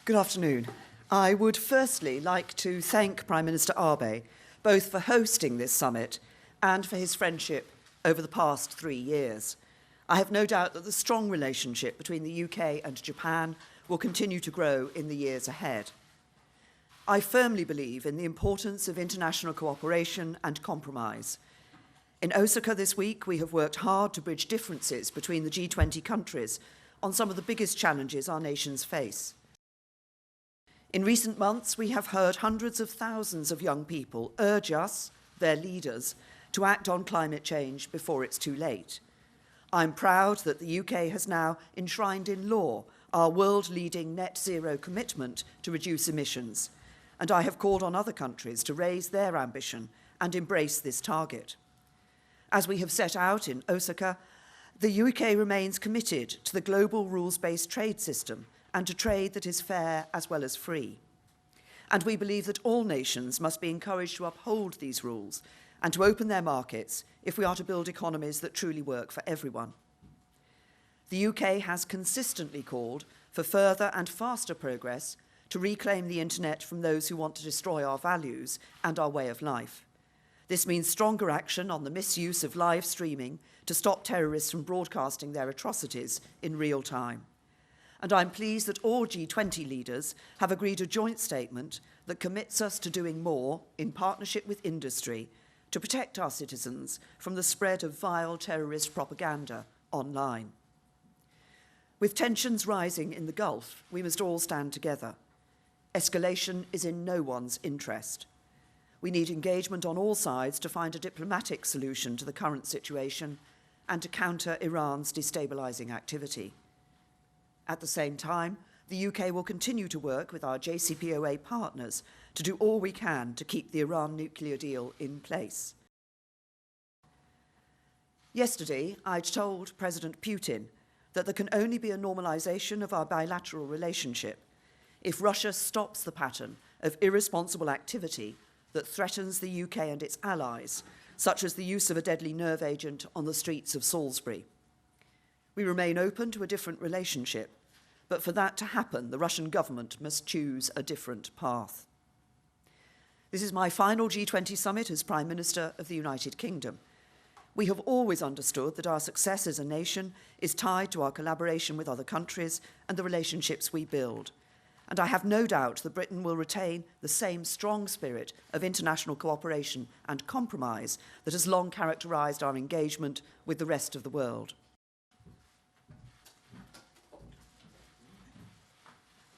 Good afternoon. I would firstly like to thank Prime Minister Abe both for hosting this summit and for his friendship over the past 3 years. I have no doubt that the strong relationship between the UK and Japan will continue to grow in the years ahead. I firmly believe in the importance of international cooperation and compromise. In Osaka this week, we have worked hard to bridge differences between the G20 countries on some of the biggest challenges our nations face. In recent months, we have heard hundreds of thousands of young people urge us, their leaders, to act on climate change before it's too late. I'm proud that the UK has now enshrined in law our world-leading net zero commitment to reduce emissions, and I have called on other countries to raise their ambition and embrace this target. As we have set out in Osaka, the UK remains committed to the global rules-based trade system and to trade that is fair as well as free. And we believe that all nations must be encouraged to uphold these rules and to open their markets if we are to build economies that truly work for everyone. The UK has consistently called for further and faster progress to reclaim the internet from those who want to destroy our values and our way of life. This means stronger action on the misuse of live streaming to stop terrorists from broadcasting their atrocities in real time. And I'm pleased that all G20 leaders have agreed a joint statement that commits us to doing more in partnership with industry to protect our citizens from the spread of vile terrorist propaganda online. With tensions rising in the Gulf, we must all stand together. Escalation is in no one's interest. We need engagement on all sides to find a diplomatic solution to the current situation and to counter Iran's destabilising activity. At the same time, the UK will continue to work with our JCPOA partners to do all we can to keep the Iran nuclear deal in place. Yesterday, I told President Putin that there can only be a normalisation of our bilateral relationship if Russia stops the pattern of irresponsible activity that threatens the UK and its allies, such as the use of a deadly nerve agent on the streets of Salisbury. We remain open to a different relationship, but for that to happen, the Russian government must choose a different path. This is my final G20 summit as Prime Minister of the United Kingdom. We have always understood that our success as a nation is tied to our collaboration with other countries and the relationships we build. And I have no doubt that Britain will retain the same strong spirit of international cooperation and compromise that has long characterised our engagement with the rest of the world.